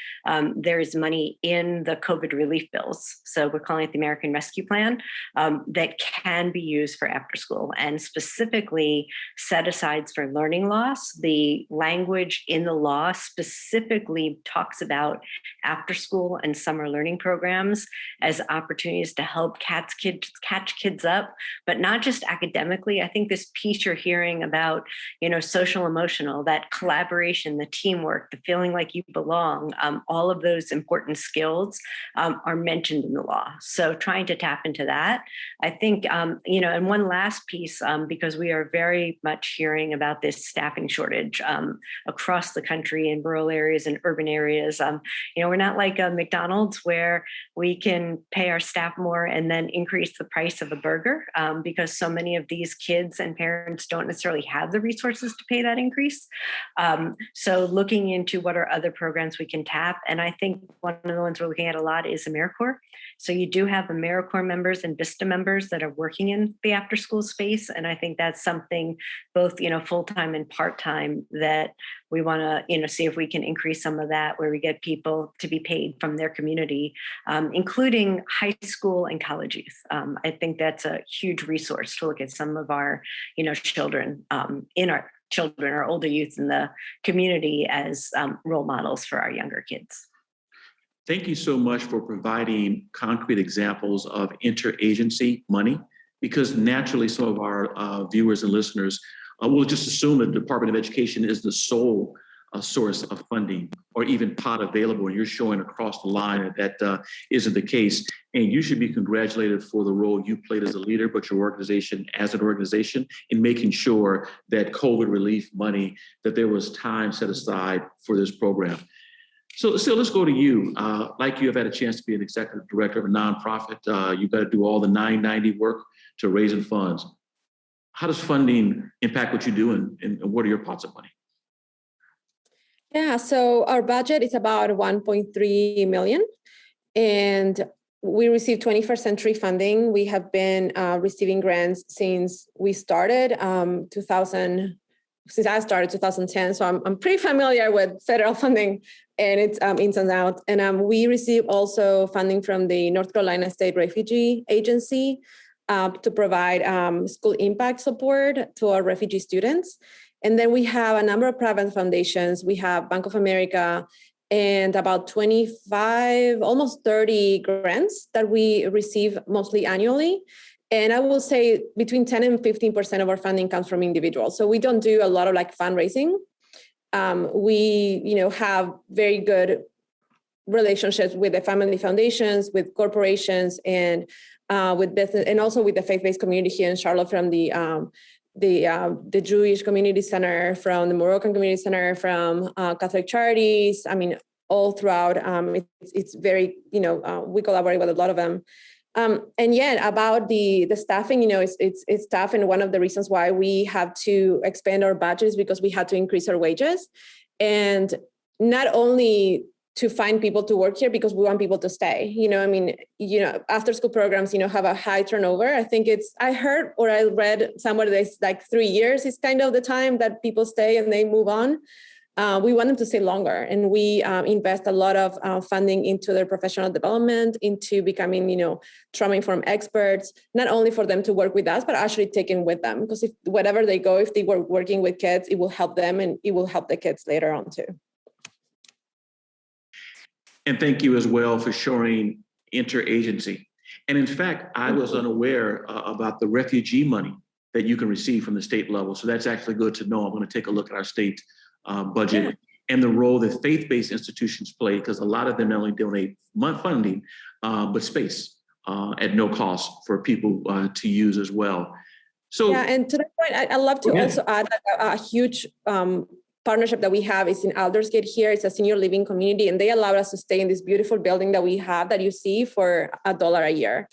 there is money in the COVID relief bills. So we're calling it the American Rescue Plan that can be used for after school, and specifically set asides for learning loss. The language in the law specifically talks about after school and summer learning programs as opportunities to help catch kids up, but not just academically. I think this piece you're hearing about, social emotional, that collaboration, the teamwork, the feeling like you belong, all of those important skills are mentioned in the law. So trying to tap into that, I think, and one last piece, because we are very much hearing about this staffing shortage across the country in rural areas and urban areas. We're not like a McDonald's where we can pay our staff more and then increase the price of a burger because so many of these kids and parents don't necessarily have the resources to pay that increase. So looking into what are other programs we can tap. And I think one of the ones we're looking at a lot is AmeriCorps. So you do have AmeriCorps members and VISTA members that are working in the after school space. And I think that's something both, full-time and part-time that we want to, see if we can increase some of that where we get people to be paid from their community, including high school and college youth. I think that's a huge resource to look at some of our, children our older youth in the community as role models for our younger kids. Thank you so much for providing concrete examples of interagency money, because naturally some of our viewers and listeners will just assume that the Department of Education is the sole source of funding or even pot available, and you're showing across the line that isn't the case. And you should be congratulated for the role you played as a leader, but your organization as an organization in making sure that COVID relief money, that there was time set aside for this program. So let's go to you. Like you have had a chance to be an executive director of a nonprofit. You've got to do all the 990 work to raising funds. How does funding impact what you do, and what are your pots of money? Yeah, so our budget is about 1.3 million, and we receive 21st century funding. We have been receiving grants since we started, since I started 2010. So I'm pretty familiar with federal funding and its ins and outs. And we receive also funding from the North Carolina State Refugee Agency to provide school impact support to our refugee students. And then we have a number of private foundations. We have Bank of America and about 25, almost 30 grants that we receive mostly annually. And I will say between 10 and 15% of our funding comes from individuals. So we don't do a lot of fundraising. We, have very good relationships with the family foundations, with corporations, and with business, and also with the faith-based community here in Charlotte, from the Jewish Community Center, from the Moroccan Community Center, from Catholic Charities. I mean, all throughout. It's very, we collaborate with a lot of them. And yet about the staffing, it's tough. And one of the reasons why we have to expand our budget is because we had to increase our wages. And not only to find people to work here because we want people to stay. After school programs, have a high turnover. I think I heard or I read somewhere that's like 3 years is kind of the time that people stay and they move on. We want them to stay longer, and we invest a lot of funding into their professional development, into becoming, trauma-informed experts, not only for them to work with us, but actually taking with them. Because if wherever they go, if they were working with kids, it will help them and it will help the kids later on too. And thank you as well for showing interagency. And in fact, I was unaware about the refugee money that you can receive from the state level. So that's actually good to know. I'm going to take a look at our state budget and the role that faith-based institutions play, because a lot of them not only donate funding, but space at no cost for people to use as well. So and to that point, I'd love to also add a huge partnership that we have is in Aldersgate here. It's a senior living community, and they allow us to stay in this beautiful building that we have that you see for $1 a year.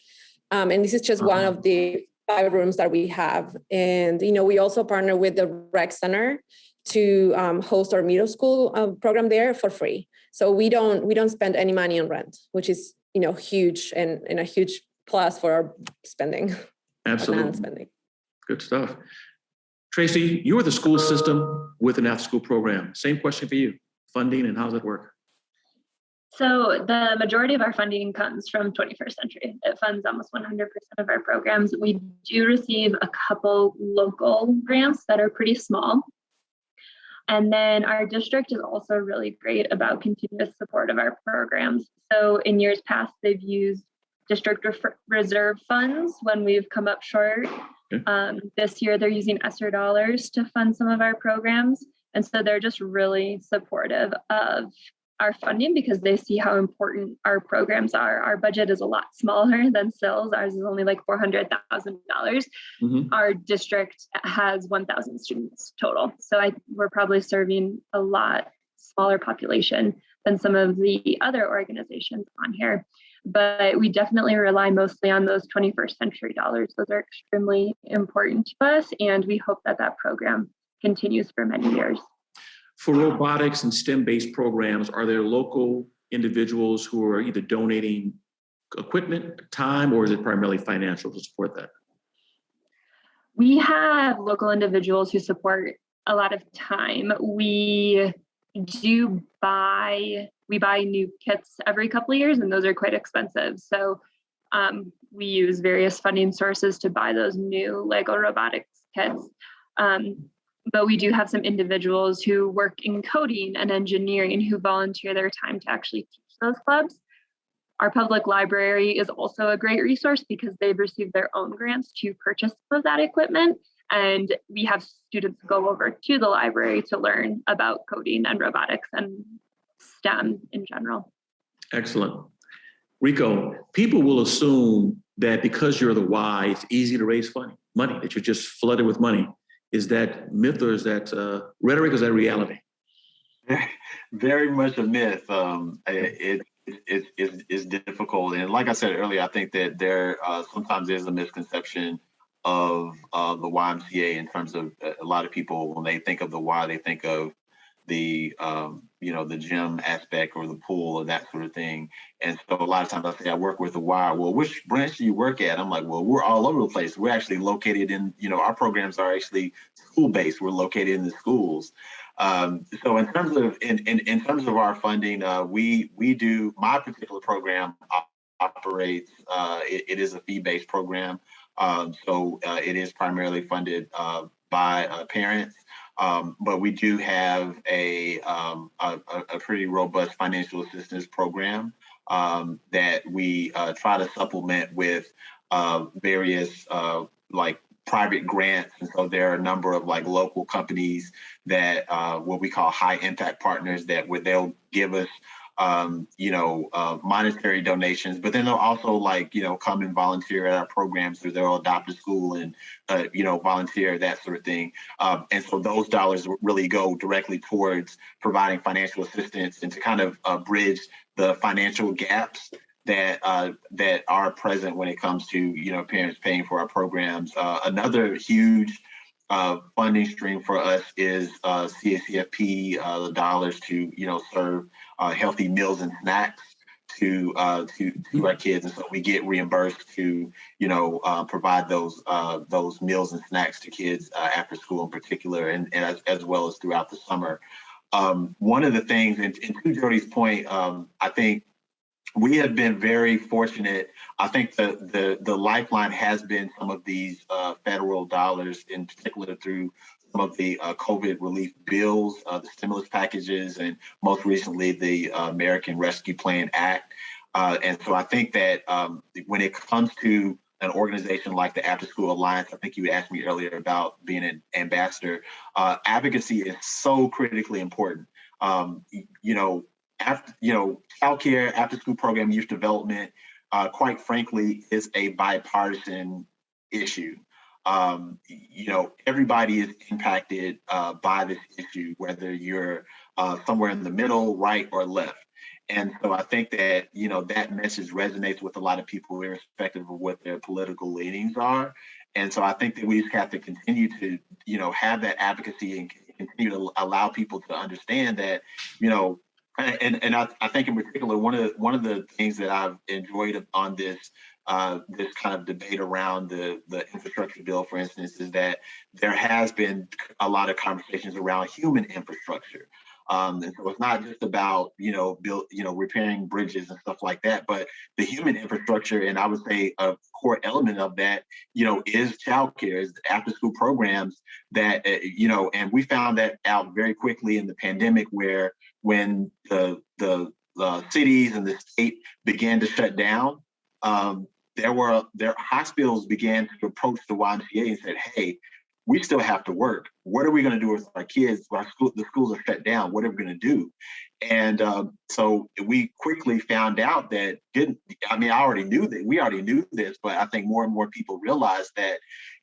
And this is just one of the 5 rooms that we have. And, we also partner with the rec center to host our middle school program there for free. So we don't spend any money on rent, which is, huge and a huge plus for our spending. Absolutely. Spending. Good stuff. Tracy, you are the school system with an after-school program. Same question for you. Funding and how does it work? So the majority of our funding comes from 21st Century. It funds almost 100% of our programs. We do receive a couple local grants that are pretty small. And then our district is also really great about continuous support of our programs. So in years past, they've used district reserve funds when we've come up short. This year, they're using ESSER dollars to fund some of our programs. And so they're just really supportive of our funding because they see how important our programs are. Our budget is a lot smaller than SIL's. Ours is only like $400,000. Our district has 1,000 students total. So we're probably serving a lot smaller population than some of the other organizations on here. But we definitely rely mostly on those 21st century dollars. Those are extremely important to us, and we hope that program continues for many years. For robotics and STEM-based programs, are there local individuals who are either donating equipment, time, or is it primarily financial to support that? We have local individuals who support a lot of time. We buy new kits every couple of years, and those are quite expensive. So we use various funding sources to buy those new Lego robotics kits. But we do have some individuals who work in coding and engineering who volunteer their time to actually teach those clubs. Our public library is also a great resource because they've received their own grants to purchase some of that equipment. And we have students go over to the library to learn about coding and robotics and STEM in general. Excellent. Rico, people will assume that because you're the Y, it's easy to raise money, that you're just flooded with money. Is that myth or is that rhetoric or is that reality? Very much a myth. It's difficult. And like I said earlier, I think that there sometimes is a misconception of the YMCA in terms of a lot of people, when they think of the Y, they think of the the gym aspect or the pool or that sort of thing. And so a lot of times I say I work with the Y. Well, which branch do you work at? I'm like, well, we're all over the place. We're actually located in, our programs are actually school-based. We're located in the schools. So in terms of our funding, we do, my particular program operates, it is a fee-based program. So it is primarily funded by parents. But we do have a pretty robust financial assistance program that we try to supplement with various like private grants. And so there are a number of like local companies that what we call high impact partners that they'll give us monetary donations, but then they'll also come and volunteer at our programs, or they'll adopt a school and, volunteer, that sort of thing. And so those dollars really go directly towards providing financial assistance and to kind of bridge the financial gaps that are present when it comes to, parents paying for our programs. Another huge funding stream for us is CACFP, the dollars to serve healthy meals and snacks to our kids, and so we get reimbursed to provide those meals and snacks to kids after school in particular, and as well as throughout the summer. One of the things, and to Jody's point, I think we have been very fortunate. I think the lifeline has been some of these federal dollars, in particular through some of the COVID relief bills, the stimulus packages, and most recently the American Rescue Plan Act. And so I think that when it comes to an organization like the Afterschool Alliance, I think you asked me earlier about being an ambassador, advocacy is so critically important. Childcare, after-school program, youth development, quite frankly, is a bipartisan issue. Everybody is impacted by this issue, whether you're somewhere in the middle, right, or left. And so I think that, that message resonates with a lot of people, irrespective of what their political leanings are. And so I think that we just have to continue to, have that advocacy and continue to allow people to understand that, and I think in particular, one of the things that I've enjoyed on this kind of debate around the infrastructure bill, for instance, is that there has been a lot of conversations around human infrastructure. And so it's not just about, repairing bridges and stuff like that, but the human infrastructure, and I would say a core element of that, is childcare, is after school programs that, and we found that out very quickly in the pandemic, where when the cities and the state began to shut down, their hospitals began to approach the YMCA and said, hey, we still have to work. What are we going to do with our kids? The schools are shut down. What are we going to do? And so we quickly found out that we already knew this, but I think more and more people realize that,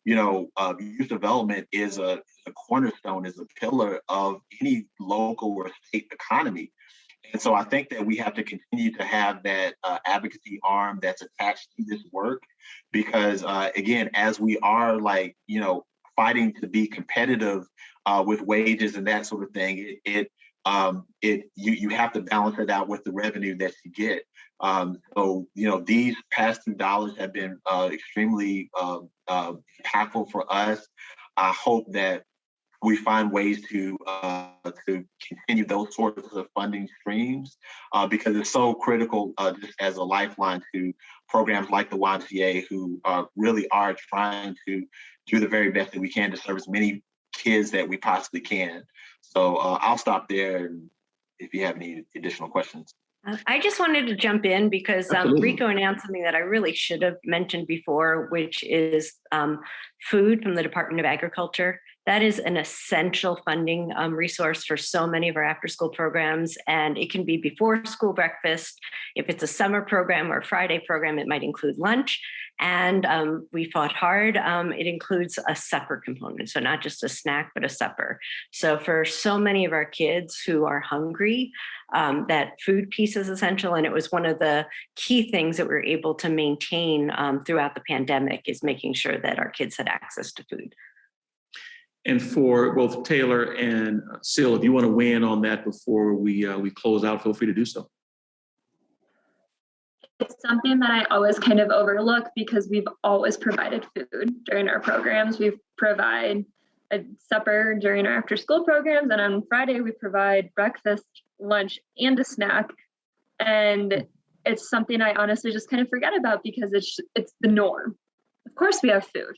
youth development is a cornerstone, is a pillar of any local or state economy. And so I think that we have to continue to have that advocacy arm that's attached to this work, because again, as we are fighting to be competitive with wages and that sort of thing, you have to balance it out with the revenue that you get. So these pass-through dollars have been extremely impactful for us. I hope that we find ways to continue those sorts of funding streams because it's so critical just as a lifeline to programs like the YMCA, who really are trying to do the very best that we can to serve as many kids that we possibly can. So I'll stop there if you have any additional questions. I just wanted to jump in because Rico announced something that I really should have mentioned before, which is food from the Department of Agriculture. That is an essential funding resource for so many of our after-school programs, and it can be before school breakfast. If it's a summer program or a Friday program, it might include lunch. And we fought hard. It includes a supper component, so not just a snack, but a supper. So for so many of our kids who are hungry, that food piece is essential. And it was one of the key things that we were able to maintain throughout the pandemic, is making sure that our kids had access to food. And for both Taylor and Sil, if you want to weigh in on that before we close out, feel free to do so. It's something that I always kind of overlook because we've always provided food during our programs. We provide a supper during our after school programs, and on Friday we provide breakfast, lunch, and a snack. And it's something I honestly just kind of forget about because it's the norm. Of course we have food.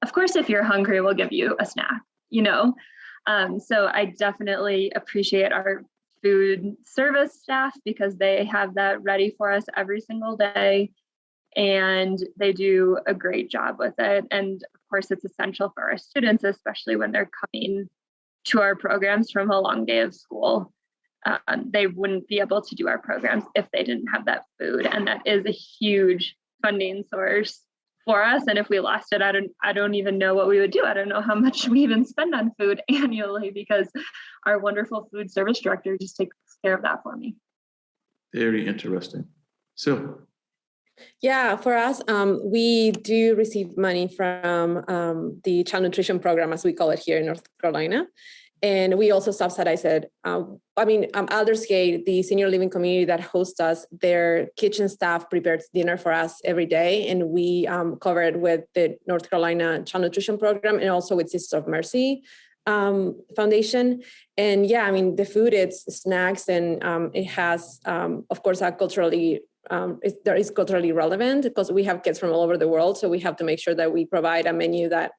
Of course, if you're hungry, we'll give you a snack, So I definitely appreciate our food service staff because they have that ready for us every single day, and they do a great job with it. And of course, it's essential for our students, especially when they're coming to our programs from a long day of school. they wouldn't be able to do our programs if they didn't have that food. And that is a huge funding source for us. And if we lost it, I don't even know what we would do. I don't know how much we even spend on food annually, because our wonderful food service director just takes care of that for me. Very interesting. So, yeah, for us, we do receive money from the child nutrition program, as we call it here in North Carolina. And we also subsidize it. Aldersgate, the senior living community that hosts us, their kitchen staff prepares dinner for us every day. And we cover it with the North Carolina Child Nutrition Program and also with Sisters of Mercy Foundation. And yeah, I mean, the food, it's snacks, and it has, of course, a culturally, there is culturally relevant, because we have kids from all over the world. So we have to make sure that we provide a menu that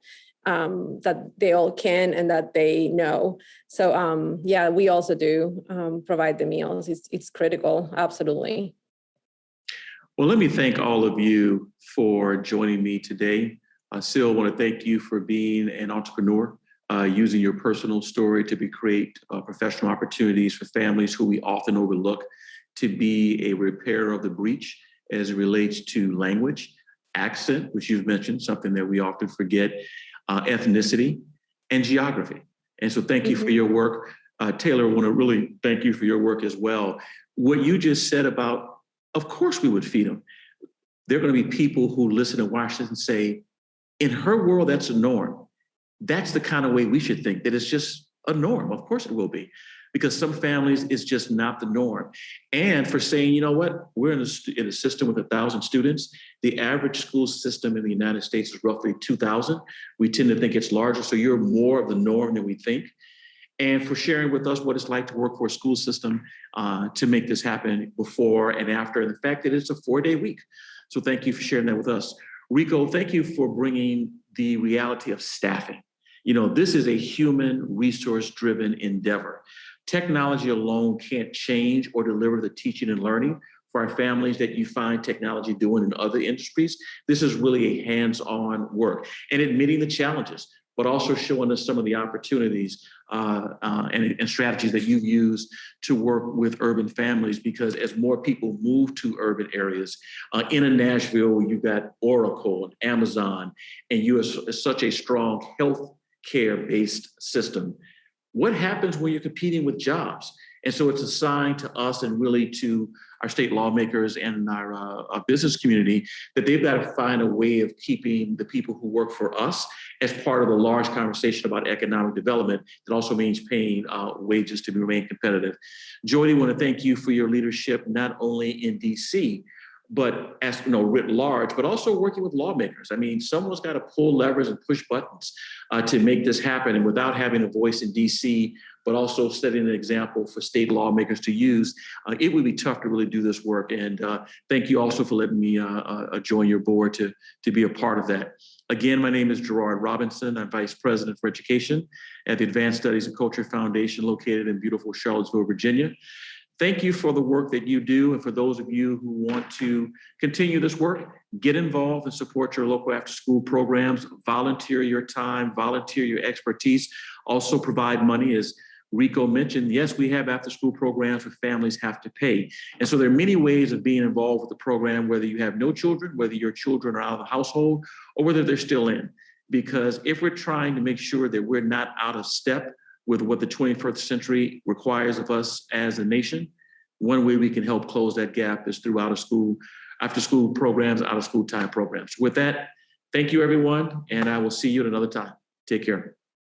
they all can and that they know. So yeah, we also do provide the meals. It's critical, absolutely. Well, let me thank all of you for joining me today. Sil, I want to thank you for being an entrepreneur, using your personal story to create professional opportunities for families who we often overlook, to be a repairer of the breach as it relates to language, accent, which you've mentioned, something that we often forget, ethnicity, and geography. And so thank you for your work. Taylor, I want to really thank you for your work as well. What you just said about, of course we would feed them. There are going to be people who listen and watch this and say, in her world, that's a norm. That's the kind of way we should think, that it's just a norm. Of course it will be, because some families, it's just not the norm. And for saying, you know what, we're in a system with 1,000 students. The average school system in the United States is roughly 2,000. We tend to think it's larger, so you're more of the norm than we think. And for sharing with us what it's like to work for a school system to make this happen before and after, and the fact that it's a 4-day week. So thank you for sharing that with us. Rico, thank you for bringing the reality of staffing. You know, this is a human resource-driven endeavor. Technology alone can't change or deliver the teaching and learning for our families that you find technology doing in other industries. This is really a hands-on work, and admitting the challenges, but also showing us some of the opportunities and strategies that you've used to work with urban families, because as more people move to urban areas, in Nashville, you've got Oracle and Amazon, and you are such a strong health care-based system. What happens when you're competing with jobs? And so it's a sign to us, and really to our state lawmakers and our business community, that they've got to find a way of keeping the people who work for us as part of the large conversation about economic development. That also means paying wages to remain competitive. Jody, I want to thank you for your leadership, not only in DC, but as writ large, but also working with lawmakers. I mean, someone's got to pull levers and push buttons to make this happen. And without having a voice in DC, but also setting an example for state lawmakers to use, it would be tough to really do this work. And thank you also for letting me join your board to be a part of that. Again, my name is Gerard Robinson. I'm Vice President for Education at the Advanced Studies and Culture Foundation, located in beautiful Charlottesville, Virginia. Thank you for the work that you do. And for those of you who want to continue this work, get involved and support your local after-school programs, volunteer your time, volunteer your expertise, also provide money. As Rico mentioned, yes, we have after-school programs where families have to pay. And so there are many ways of being involved with the program, whether you have no children, whether your children are out of the household, or whether they're still in. Because if we're trying to make sure that we're not out of step with what the 21st century requires of us as a nation, one way we can help close that gap is through after-school programs, out-of-school time programs. With that, thank you, everyone, and I will see you at another time. Take care.